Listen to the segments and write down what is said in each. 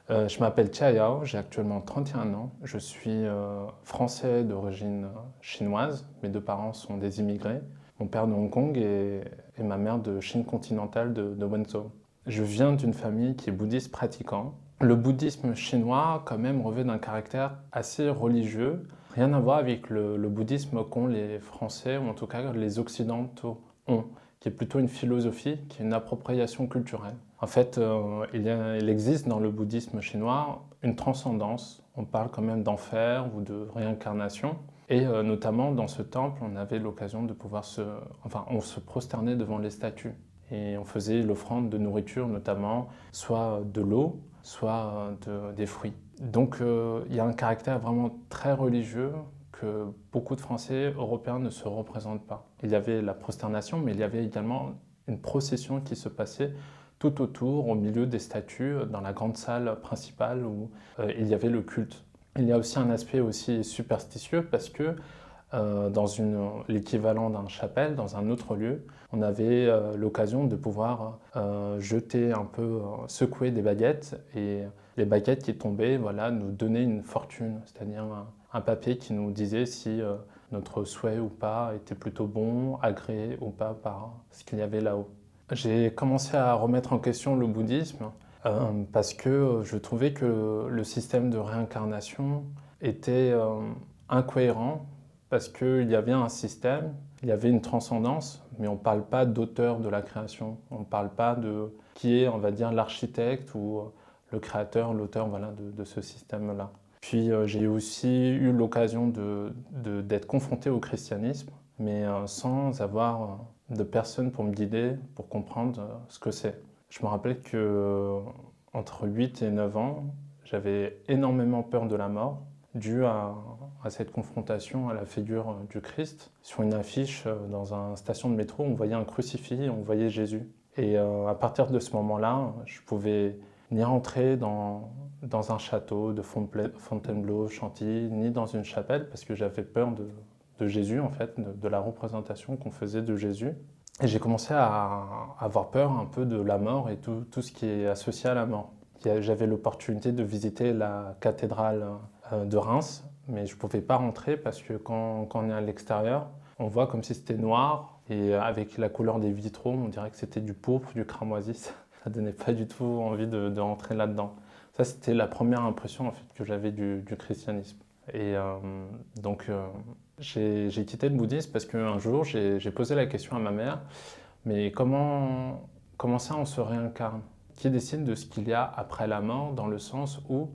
Je m'appelle Chia Yao, j'ai actuellement 31 ans. Je suis français d'origine chinoise. Mes deux parents sont des immigrés. Mon père de Hong Kong et ma mère de Chine continentale de Wenzhou. Je viens d'une famille qui est bouddhiste pratiquant. Le bouddhisme chinois, quand même, revêt d'un caractère assez religieux. Rien à voir avec le bouddhisme qu'ont les Français, ou en tout cas les Occidentaux ont, qui est plutôt une philosophie, qui est une appropriation culturelle. En fait, il existe dans le bouddhisme chinois une transcendance. On parle quand même d'enfer ou de réincarnation. Et notamment dans ce temple, on avait l'occasion de pouvoir on se prosternait devant les statues. Et on faisait l'offrande de nourriture notamment, soit de l'eau, soit des fruits. Donc il y a un caractère vraiment très religieux que beaucoup de Français européens ne se représentent pas. Il y avait la prosternation, mais il y avait également une procession qui se passait tout autour, au milieu des statues, dans la grande salle principale où il y avait le culte. Il y a aussi un aspect aussi superstitieux parce que dans l'équivalent d'un chapelle, dans un autre lieu, on avait l'occasion de pouvoir jeter un peu, secouer des baguettes et les baguettes qui tombaient voilà, nous donnaient une fortune, c'est-à-dire un papier qui nous disait si notre souhait ou pas était plutôt bon, agréé ou pas par ce qu'il y avait là-haut. J'ai commencé à remettre en question le bouddhisme parce que je trouvais que le système de réincarnation était incohérent parce qu'il y avait un système, il y avait une transcendance, mais on ne parle pas d'auteur de la création. On ne parle pas de qui est, on va dire, l'architecte ou le créateur, l'auteur voilà, de ce système-là. Puis j'ai aussi eu l'occasion d'être confronté au christianisme, mais sans avoir de personne pour me guider, pour comprendre ce que c'est. Je me rappelle que entre 8 et 9 ans, j'avais énormément peur de la mort, dû à cette confrontation à la figure du Christ. Sur une affiche dans une station de métro, on voyait un crucifix et on voyait Jésus. Et à partir de ce moment-là, je pouvais ni rentrer dans un château de Fontainebleau, Chantilly, ni dans une chapelle, parce que j'avais peur de Jésus, en fait, de la représentation qu'on faisait de Jésus. Et j'ai commencé à avoir peur un peu de la mort et tout ce qui est associé à la mort. J'avais l'opportunité de visiter la cathédrale de Reims, mais je ne pouvais pas rentrer parce que quand on est à l'extérieur, on voit comme si c'était noir et avec la couleur des vitraux, on dirait que c'était du pourpre, du cramoisi. Ça ne donnait pas du tout envie de rentrer là-dedans. Ça, c'était la première impression en fait, que j'avais du christianisme. Et donc, j'ai quitté le bouddhisme parce qu'un jour, j'ai posé la question à ma mère, mais comment ça on se réincarne? Qui décide de ce qu'il y a après la mort, dans le sens où,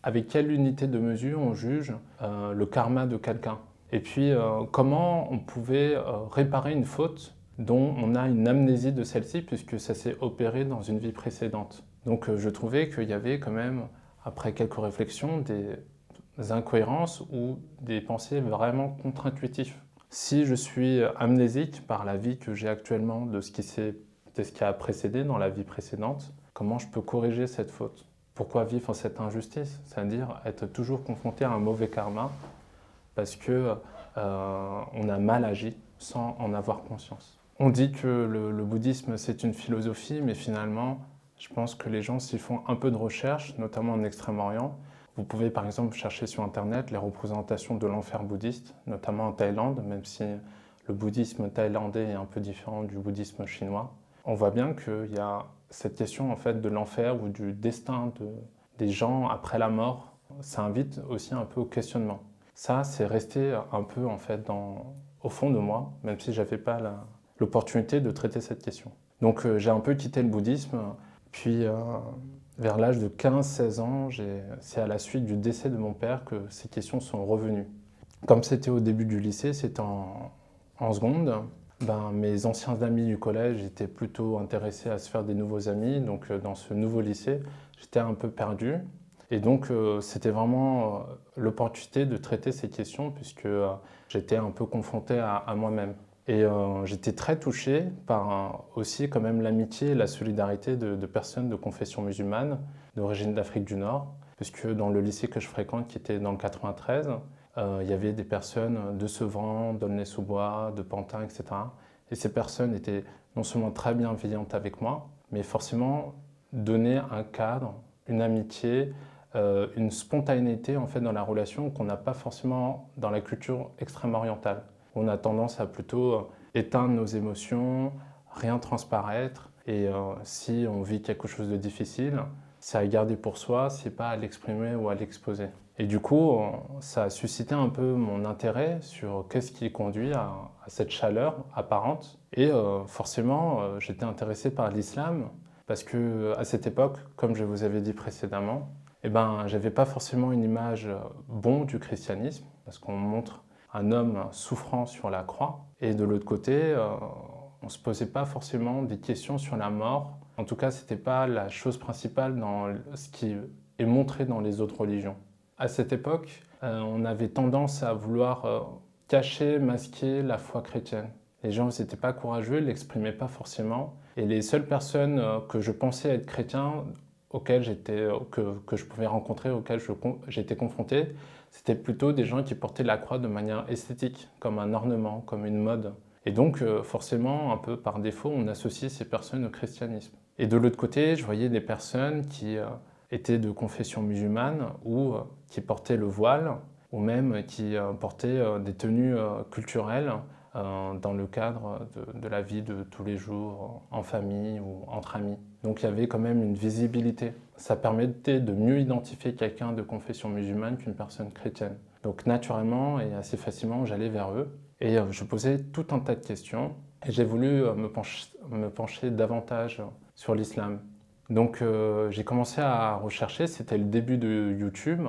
avec quelle unité de mesure on juge le karma de quelqu'un? Et puis, comment on pouvait réparer une faute dont on a une amnésie de celle-ci, puisque ça s'est opéré dans une vie précédente. Donc, je trouvais qu'il y avait quand même, après quelques réflexions, des incohérences ou des pensées vraiment contre-intuitives. Si je suis amnésique par la vie que j'ai actuellement de ce qui a précédé dans la vie précédente, comment je peux corriger cette faute? Pourquoi vivre cette injustice? C'est-à-dire être toujours confronté à un mauvais karma parce que on a mal agi sans en avoir conscience. On dit que le bouddhisme c'est une philosophie, mais finalement, je pense que les gens s'y font un peu de recherche, notamment en Extrême-Orient. Vous pouvez par exemple chercher sur internet les représentations de l'enfer bouddhiste, notamment en Thaïlande, même si le bouddhisme thaïlandais est un peu différent du bouddhisme chinois. On voit bien qu'il y a cette question en fait de l'enfer ou du destin des gens après la mort. Ça invite aussi un peu au questionnement. Ça, c'est resté un peu en fait au fond de moi, même si j'avais pas l'opportunité de traiter cette question. Donc j'ai un peu quitté le bouddhisme, puis vers l'âge de 15-16 ans, c'est à la suite du décès de mon père que ces questions sont revenues. Comme c'était au début du lycée, c'était en seconde, mes anciens amis du collège étaient plutôt intéressés à se faire des nouveaux amis. Donc dans ce nouveau lycée, j'étais un peu perdu. Et donc c'était vraiment l'opportunité de traiter ces questions puisque j'étais un peu confronté à moi-même. Et j'étais très touché par aussi quand même l'amitié et la solidarité de personnes de confession musulmane, d'origine d'Afrique du Nord, puisque dans le lycée que je fréquente, qui était dans le 93, il y avait des personnes de Sevran, d'Aulnay-sous-Bois, de Pantin, etc. Et ces personnes étaient non seulement très bienveillantes avec moi, mais forcément donnaient un cadre, une amitié, une spontanéité en fait dans la relation qu'on n'a pas forcément dans la culture extrême orientale. On a tendance à plutôt éteindre nos émotions, rien transparaître, et si on vit quelque chose de difficile, c'est à garder pour soi, c'est pas à l'exprimer ou à l'exposer. Et du coup, ça a suscité un peu mon intérêt sur qu'est-ce qui conduit à cette chaleur apparente. Et forcément, j'étais intéressé par l'islam parce que à cette époque, comme je vous avais dit précédemment, eh ben, j'avais pas forcément une image bonne du christianisme parce qu'on montre un homme souffrant sur la croix. Et de l'autre côté, on ne se posait pas forcément des questions sur la mort. En tout cas, ce n'était pas la chose principale dans ce qui est montré dans les autres religions. À cette époque, on avait tendance à vouloir cacher, masquer la foi chrétienne. Les gens n'étaient pas courageux, ne l'exprimaient pas forcément. Et les seules personnes que je pensais être chrétiens, que je pouvais rencontrer, auxquelles j'étais confronté, c'était plutôt des gens qui portaient la croix de manière esthétique, comme un ornement, comme une mode. Et donc, forcément, un peu par défaut, on associait ces personnes au christianisme. Et de l'autre côté, je voyais des personnes qui étaient de confession musulmane ou qui portaient le voile, ou même qui portaient des tenues culturelles dans le cadre de la vie de tous les jours, en famille ou entre amis. Donc il y avait quand même une visibilité. Ça permettait de mieux identifier quelqu'un de confession musulmane qu'une personne chrétienne. Donc naturellement et assez facilement, j'allais vers eux et je posais tout un tas de questions. Et j'ai voulu me pencher davantage sur l'islam. Donc j'ai commencé à rechercher, c'était le début de YouTube.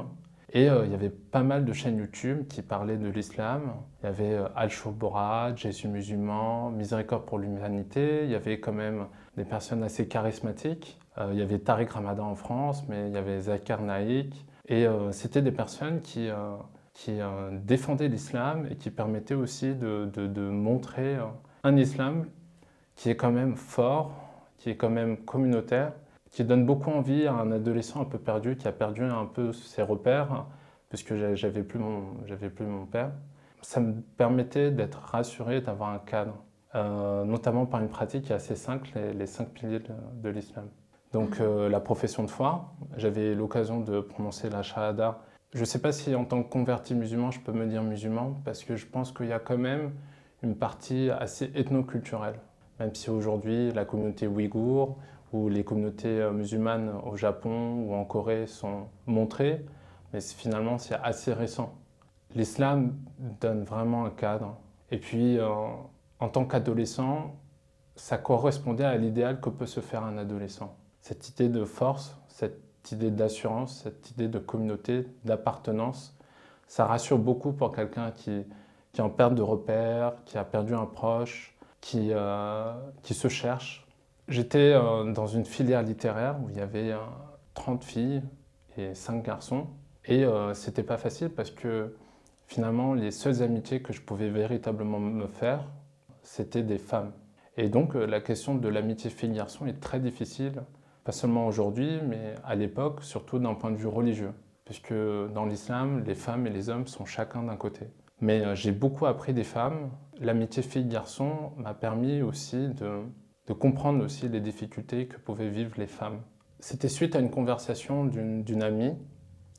Et il y avait pas mal de chaînes YouTube qui parlaient de l'islam. Il y avait Al-Shobora, Jésus musulman, Miséricorde pour l'humanité. Il y avait quand même des personnes assez charismatiques. Il y avait Tariq Ramadan en France, mais il y avait Zakir Naik. Et c'était des personnes qui défendaient l'islam et qui permettaient aussi de montrer un islam qui est quand même fort, qui est quand même communautaire, qui donne beaucoup envie à un adolescent un peu perdu, qui a perdu un peu ses repères, puisque j'avais plus mon père. Ça me permettait d'être rassuré, d'avoir un cadre, notamment par une pratique qui est assez simple, les 5 piliers de l'islam. Donc la profession de foi, j'avais l'occasion de prononcer la shahada. Je ne sais pas si en tant que converti musulman, je peux me dire musulman, parce que je pense qu'il y a quand même une partie assez ethnoculturelle, même si aujourd'hui la communauté ouïghour, où les communautés musulmanes au Japon ou en Corée sont montrées, mais finalement c'est assez récent. L'islam donne vraiment un cadre. Et puis en tant qu'adolescent, ça correspondait à l'idéal que peut se faire un adolescent. Cette idée de force, cette idée d'assurance, cette idée de communauté, d'appartenance, ça rassure beaucoup pour quelqu'un qui est en perte de repères, qui a perdu un proche, qui se cherche. J'étais dans une filière littéraire où il y avait 30 filles et 5 garçons. Et c'était pas facile parce que finalement, les seules amitiés que je pouvais véritablement me faire, c'était des femmes. Et donc, la question de l'amitié fille-garçon est très difficile, pas seulement aujourd'hui, mais à l'époque, surtout d'un point de vue religieux. Puisque dans l'islam, les femmes et les hommes sont chacun d'un côté. Mais j'ai beaucoup appris des femmes. L'amitié fille-garçon m'a permis aussi de comprendre aussi les difficultés que pouvaient vivre les femmes. C'était suite à une conversation d'une amie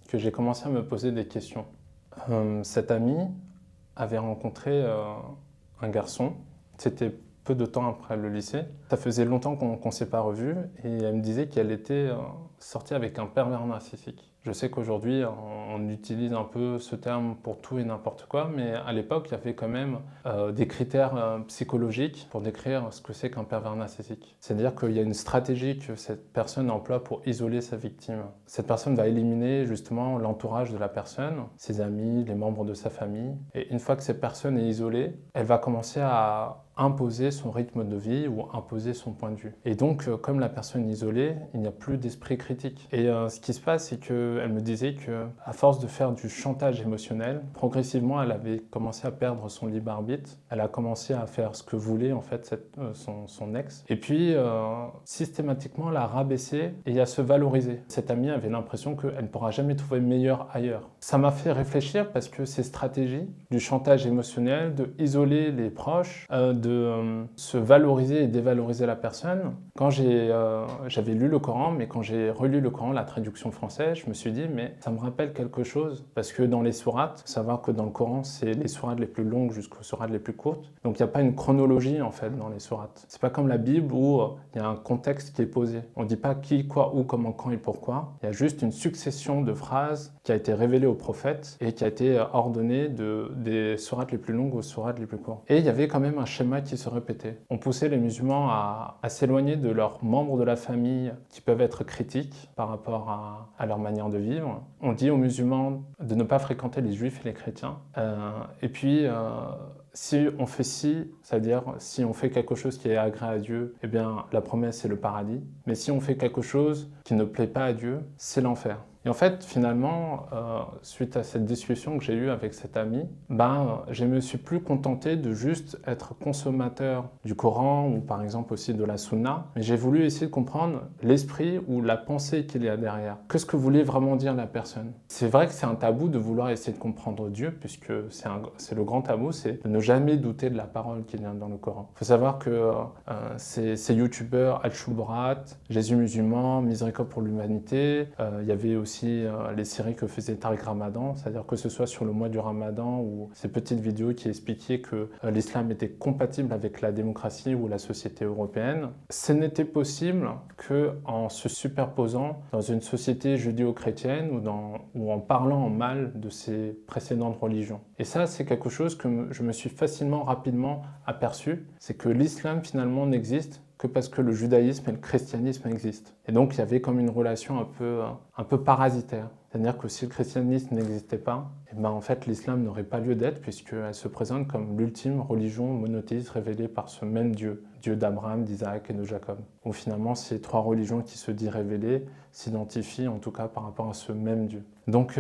que j'ai commencé à me poser des questions. Cette amie avait rencontré un garçon, c'était peu de temps après le lycée. Ça faisait longtemps qu'on ne s'est pas revus et elle me disait qu'elle était sortie avec un pervers narcissique. Je sais qu'aujourd'hui, on utilise un peu ce terme pour tout et n'importe quoi, mais à l'époque, il y avait quand même des critères psychologiques pour décrire ce que c'est qu'un pervers narcissique. C'est-à-dire qu'il y a une stratégie que cette personne emploie pour isoler sa victime. Cette personne va éliminer justement l'entourage de la personne, ses amis, les membres de sa famille. Et une fois que cette personne est isolée, elle va commencer à imposer son rythme de vie ou imposer son point de vue. Et donc, comme la personne est isolée, il n'y a plus d'esprit critique. Et ce qui se passe, c'est qu'elle me disait qu'à force de faire du chantage émotionnel, progressivement, elle avait commencé à perdre son libre arbitre. Elle a commencé à faire ce que voulait en fait son ex. Et puis, systématiquement, la rabaisser et à se valoriser. Cette amie avait l'impression qu'elle ne pourra jamais trouver meilleur ailleurs. Ça m'a fait réfléchir parce que ces stratégies du chantage émotionnel, de isoler les proches, de se valoriser et dévaloriser la personne. Quand j'avais lu le Coran, mais quand j'ai relu le Coran, la traduction française, je me suis dit, mais ça me rappelle quelque chose, parce que dans les sourates, faut savoir que dans le Coran, c'est les sourates les plus longues jusqu'aux sourates les plus courtes, donc il n'y a pas une chronologie en fait dans les sourates. C'est pas comme la Bible où il y a un contexte qui est posé. On dit pas qui, quoi, où, comment, quand et pourquoi. Il y a juste une succession de phrases qui a été révélée au prophète et qui a été ordonnée des sourates les plus longues aux sourates les plus courtes. Et il y avait quand même un schéma qui se répétait. On poussait les musulmans à s'éloigner de leurs membres de la famille qui peuvent être critiques par rapport à leur manière de vivre. On dit aux musulmans de ne pas fréquenter les juifs et les chrétiens. Et puis, si on fait ci, c'est-à-dire si on fait quelque chose qui est agréable à Dieu, eh bien la promesse c'est le paradis. Mais si on fait quelque chose qui ne plaît pas à Dieu, c'est l'enfer. Et en fait, finalement, suite à cette discussion que j'ai eue avec cet ami, je me suis plus contenté de juste être consommateur du Coran ou par exemple aussi de la Sunna, mais j'ai voulu essayer de comprendre l'esprit ou la pensée qu'il y a derrière. Qu'est-ce que voulait vraiment dire la personne? C'est vrai que c'est un tabou de vouloir essayer de comprendre Dieu, puisque c'est le grand tabou, c'est de ne jamais douter de la parole qui vient dans le Coran. Il faut savoir que ces youtubeurs, Al-Shubrat, Jésus musulman, Miséricorde pour l'humanité, il y avait aussi les séries que faisait Tariq Ramadan, c'est-à-dire que ce soit sur le mois du Ramadan ou ces petites vidéos qui expliquaient que l'islam était compatible avec la démocratie ou la société européenne. Ce n'était possible qu'en se superposant dans une société judéo-chrétienne ou en parlant en mal de ces précédentes religions. Et ça, c'est quelque chose que je me suis rapidement aperçu, c'est que l'islam finalement n'existe que parce que le judaïsme et le christianisme existent. Et donc il y avait comme une relation un peu parasitaire. C'est-à-dire que si le christianisme n'existait pas, en fait l'islam n'aurait pas lieu d'être puisqu'elle se présente comme l'ultime religion monothéiste révélée par ce même Dieu, Dieu d'Abraham, d'Isaac et de Jacob. Où finalement ces trois religions qui se disent révélées s'identifient en tout cas par rapport à ce même Dieu. Donc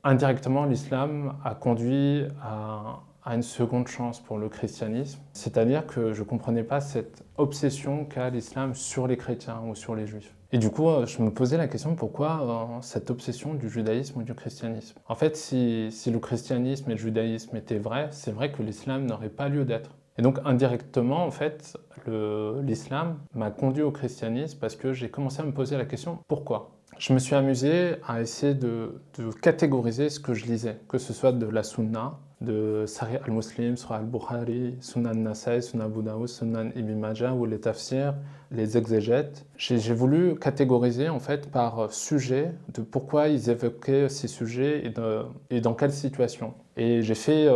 indirectement l'islam a conduit à une seconde chance pour le christianisme. C'est-à-dire que je ne comprenais pas cette obsession qu'a l'islam sur les chrétiens ou sur les juifs. Et du coup, je me posais la question pourquoi cette obsession du judaïsme ou du christianisme. En fait, si le christianisme et le judaïsme étaient vrais, c'est vrai que l'islam n'aurait pas lieu d'être. Et donc indirectement, en fait, l'islam m'a conduit au christianisme parce que j'ai commencé à me poser la question pourquoi. Je me suis amusé à essayer de catégoriser ce que je lisais, que ce soit de la Sunna, de Sahih al-Muslim, Sahih al-Bukhari, Sunan Nasaï, Sunan Abu Dawud, Sunan Ibn Majah ou les tafsirs, les exégètes. J'ai voulu catégoriser en fait par sujet de pourquoi ils évoquaient ces sujets et dans quelle situation. Et j'ai fait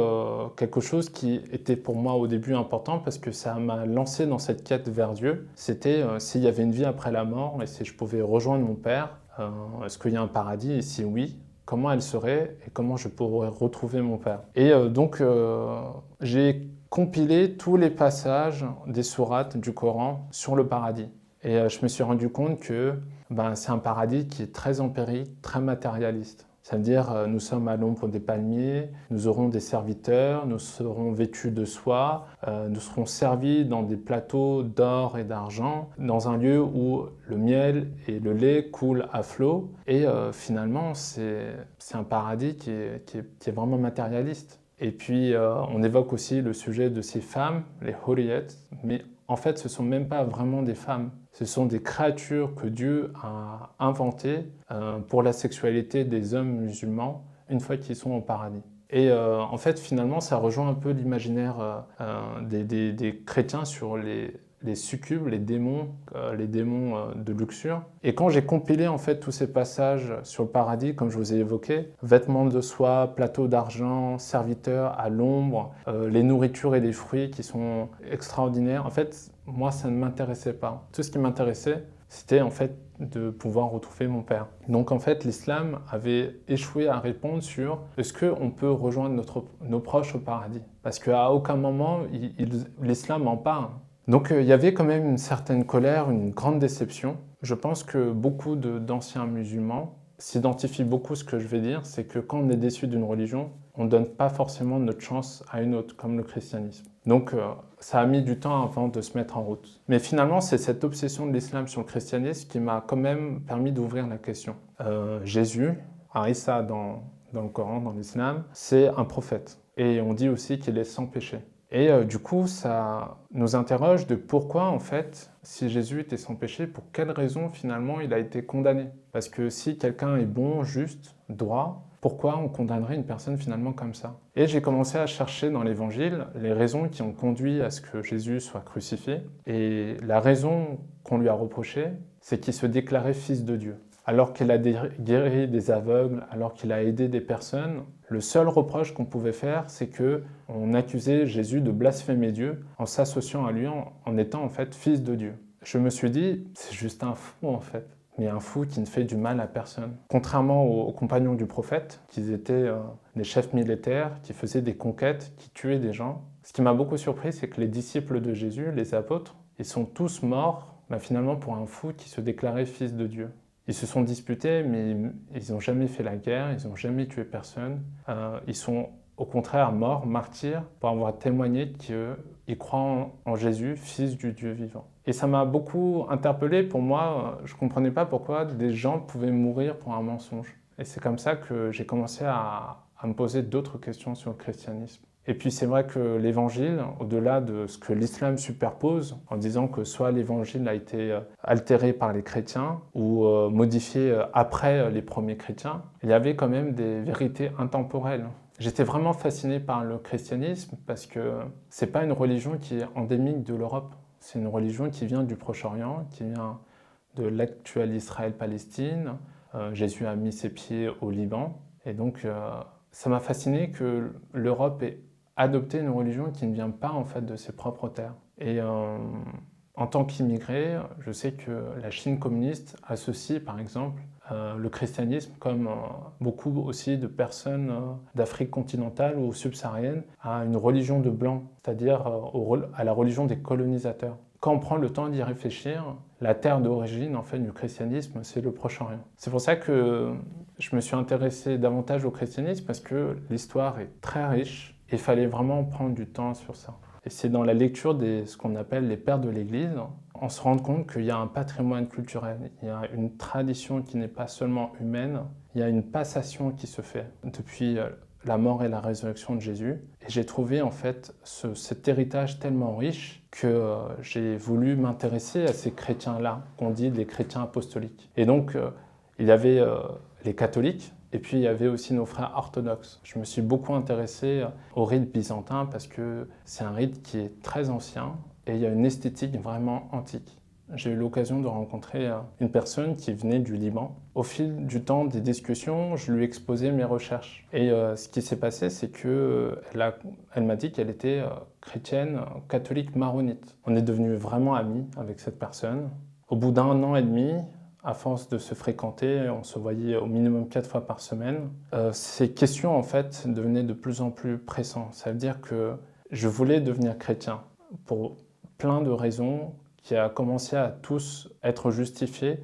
quelque chose qui était pour moi au début important parce que ça m'a lancé dans cette quête vers Dieu. C'était s'il y avait une vie après la mort et si je pouvais rejoindre mon Père, est-ce qu'il y a un paradis et si oui, comment elle serait et comment je pourrais retrouver mon Père. Et donc j'ai compilé tous les passages des sourates du Coran sur le paradis. Et je me suis rendu compte que c'est un paradis qui est très empirique, très matérialiste. C'est-à-dire, nous sommes à l'ombre des palmiers, nous aurons des serviteurs, nous serons vêtus de soie, nous serons servis dans des plateaux d'or et d'argent, dans un lieu où le miel et le lait coulent à flot. Et finalement, c'est un paradis qui est vraiment matérialiste. Et puis, on évoque aussi le sujet de ces femmes, les hurriyat, mais en fait, ce ne sont même pas vraiment des femmes. Ce sont des créatures que Dieu a inventées pour la sexualité des hommes musulmans une fois qu'ils sont au paradis. Et en fait, finalement, ça rejoint un peu l'imaginaire des chrétiens sur les succubes, les démons de luxure. Et quand j'ai compilé en fait tous ces passages sur le paradis, comme je vous ai évoqué, vêtements de soie, plateaux d'argent, serviteurs à l'ombre, les nourritures et les fruits qui sont extraordinaires, en fait, moi, ça ne m'intéressait pas. Tout ce qui m'intéressait, c'était en fait de pouvoir retrouver mon Père. Donc en fait, l'islam avait échoué à répondre sur est-ce qu'on peut rejoindre nos proches au paradis. Parce qu'à aucun moment, l'islam en parle. Donc il y avait quand même une certaine colère, une grande déception. Je pense que beaucoup d'anciens musulmans s'identifient beaucoup à ce que je vais dire, c'est que quand on est déçu d'une religion, on ne donne pas forcément notre chance à une autre, comme le christianisme. Donc ça a mis du temps avant de se mettre en route. Mais finalement, c'est cette obsession de l'islam sur le christianisme qui m'a quand même permis d'ouvrir la question. Jésus, Isa dans le Coran, dans l'islam, c'est un prophète. Et on dit aussi qu'il est sans péché. Et du coup, ça nous interroge de pourquoi, en fait, si Jésus était sans péché, pour quelle raison, finalement, il a été condamné? Parce que si quelqu'un est bon, juste, droit, pourquoi on condamnerait une personne finalement comme ça? Et j'ai commencé à chercher dans l'Évangile les raisons qui ont conduit à ce que Jésus soit crucifié. Et la raison qu'on lui a reprochée, c'est qu'il se déclarait fils de Dieu. Alors qu'il a guéri des aveugles, alors qu'il a aidé des personnes, le seul reproche qu'on pouvait faire, c'est qu'on accusait Jésus de blasphémer Dieu en s'associant à lui, en étant en fait fils de Dieu. Je me suis dit, c'est juste un fou en fait, mais un fou qui ne fait du mal à personne. Contrairement aux compagnons du prophète, qui étaient des chefs militaires, qui faisaient des conquêtes, qui tuaient des gens, ce qui m'a beaucoup surpris, c'est que les disciples de Jésus, les apôtres, ils sont tous morts finalement pour un fou qui se déclarait fils de Dieu. Ils se sont disputés, mais ils n'ont jamais fait la guerre, ils n'ont jamais tué personne. Ils sont au contraire morts, martyrs, pour avoir témoigné qu'ils croient en Jésus, fils du Dieu vivant. Et ça m'a beaucoup interpellé. Pour moi, je ne comprenais pas pourquoi des gens pouvaient mourir pour un mensonge. Et c'est comme ça que j'ai commencé à me poser d'autres questions sur le christianisme. Et puis c'est vrai que l'évangile, au-delà de ce que l'islam superpose, en disant que soit l'évangile a été altéré par les chrétiens ou modifié après les premiers chrétiens, il y avait quand même des vérités intemporelles. J'étais vraiment fasciné par le christianisme parce que c'est pas une religion qui est endémique de l'Europe. C'est une religion qui vient du Proche-Orient, qui vient de l'actuel Israël-Palestine. Jésus a mis ses pieds au Liban. Et donc ça m'a fasciné que l'Europe ait adopter une religion qui ne vient pas en fait de ses propres terres. Et en tant qu'immigré, je sais que la Chine communiste associe par exemple le christianisme, comme beaucoup aussi de personnes d'Afrique continentale ou subsaharienne, à une religion de blancs, c'est-à-dire à la religion des colonisateurs. Quand on prend le temps d'y réfléchir, la terre d'origine en fait du christianisme, c'est le Proche-Orient. C'est pour ça que je me suis intéressé davantage au christianisme parce que l'histoire est très riche. Il fallait vraiment prendre du temps sur ça. Et c'est dans la lecture de ce qu'on appelle les pères de l'Église, on se rend compte qu'il y a un patrimoine culturel, il y a une tradition qui n'est pas seulement humaine, il y a une passation qui se fait depuis la mort et la résurrection de Jésus. Et j'ai trouvé en fait cet héritage tellement riche que j'ai voulu m'intéresser à ces chrétiens-là, qu'on dit des chrétiens apostoliques. Et donc, il y avait les catholiques, et puis il y avait aussi nos frères orthodoxes. Je me suis beaucoup intéressé au rite byzantin parce que c'est un rite qui est très ancien et il y a une esthétique vraiment antique. J'ai eu l'occasion de rencontrer une personne qui venait du Liban. Au fil du temps des discussions, je lui ai exposé mes recherches. Et ce qui s'est passé, c'est qu'elle m'a dit qu'elle était chrétienne, catholique maronite. On est devenus vraiment amis avec cette personne. Au bout d'1 an et demi, à force de se fréquenter, on se voyait au minimum 4 fois par semaine. Ces questions, en fait, devenaient de plus en plus pressantes. Ça veut dire que je voulais devenir chrétien pour plein de raisons qui a commencé à tous être justifiées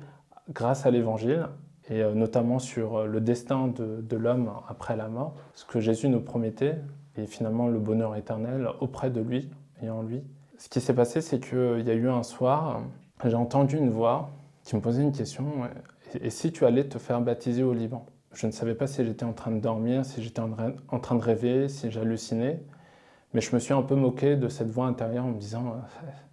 grâce à l'Évangile et notamment sur le destin de l'homme après la mort, ce que Jésus nous promettait et finalement le bonheur éternel auprès de lui et en lui. Ce qui s'est passé, c'est qu'il y a eu un soir, j'ai entendu une voix qui me posait une question, et si tu allais te faire baptiser au Liban? Je ne savais pas si j'étais en train de dormir, si j'étais en train de rêver, si j'hallucinais, mais je me suis un peu moqué de cette voix intérieure en me disant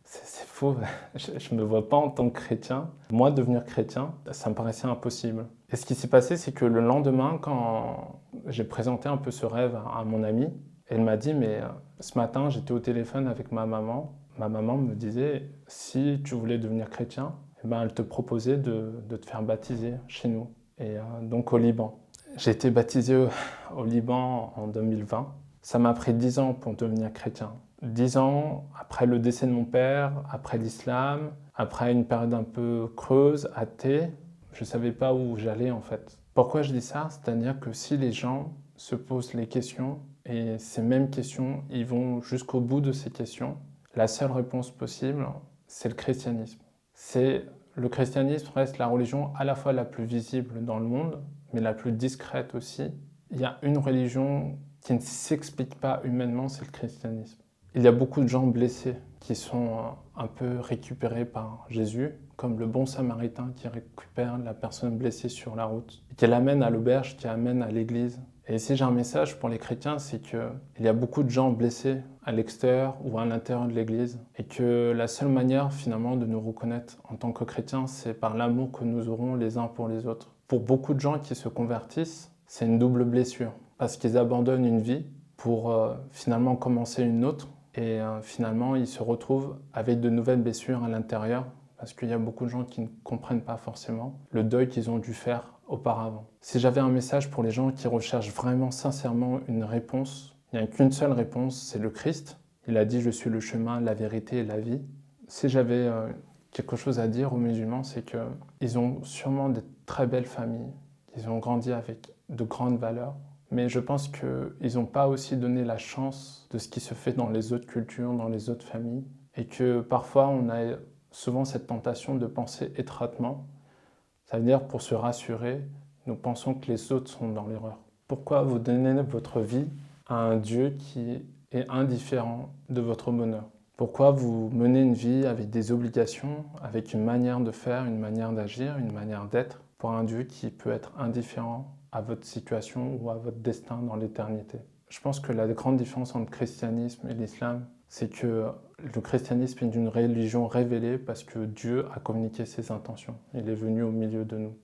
c'est faux, je ne me vois pas en tant que chrétien. Moi, devenir chrétien, ça me paraissait impossible. Et ce qui s'est passé, c'est que le lendemain, quand j'ai présenté un peu ce rêve à mon amie, elle m'a dit, mais ce matin, j'étais au téléphone avec ma maman me disait, si tu voulais devenir chrétien, elle te proposait de te faire baptiser chez nous, et donc au Liban. J'ai été baptisé au Liban en 2020. Ça m'a pris 10 ans pour devenir chrétien. 10 ans après le décès de mon père, après l'islam, après une période un peu creuse, athée, je ne savais pas où j'allais en fait. Pourquoi je dis ça? C'est-à-dire que si les gens se posent les questions, et ces mêmes questions, ils vont jusqu'au bout de ces questions, la seule réponse possible, c'est le christianisme. Le christianisme reste la religion à la fois la plus visible dans le monde, mais la plus discrète aussi. Il y a une religion qui ne s'explique pas humainement, c'est le christianisme. Il y a beaucoup de gens blessés qui sont un peu récupérés par Jésus, comme le bon samaritain qui récupère la personne blessée sur la route, qui l'amène à l'auberge, qui l'amène à l'église. Et ici j'ai un message pour les chrétiens, c'est qu'il y a beaucoup de gens blessés à l'extérieur ou à l'intérieur de l'église, et que la seule manière finalement de nous reconnaître en tant que chrétiens, c'est par l'amour que nous aurons les uns pour les autres. Pour beaucoup de gens qui se convertissent, c'est une double blessure, parce qu'ils abandonnent une vie pour finalement commencer une autre, et finalement ils se retrouvent avec de nouvelles blessures à l'intérieur, parce qu'il y a beaucoup de gens qui ne comprennent pas forcément le deuil qu'ils ont dû faire auparavant. Si j'avais un message pour les gens qui recherchent vraiment sincèrement une réponse, il n'y a qu'une seule réponse, c'est le Christ. Il a dit « Je suis le chemin, la vérité et la vie ». Si j'avais quelque chose à dire aux musulmans, c'est qu'ils ont sûrement de très belles familles, ils ont grandi avec de grandes valeurs, mais je pense qu'ils n'ont pas aussi donné la chance de ce qui se fait dans les autres cultures, dans les autres familles, et que parfois on a souvent cette tentation de penser étroitement. Ça veut dire, pour se rassurer, nous pensons que les autres sont dans l'erreur. Pourquoi vous donnez votre vie à un Dieu qui est indifférent de votre bonheur? Pourquoi vous menez une vie avec des obligations, avec une manière de faire, une manière d'agir, une manière d'être, pour un Dieu qui peut être indifférent à votre situation ou à votre destin dans l'éternité? Je pense que la grande différence entre le christianisme et l'islam, c'est que le christianisme est une religion révélée parce que Dieu a communiqué ses intentions. Il est venu au milieu de nous.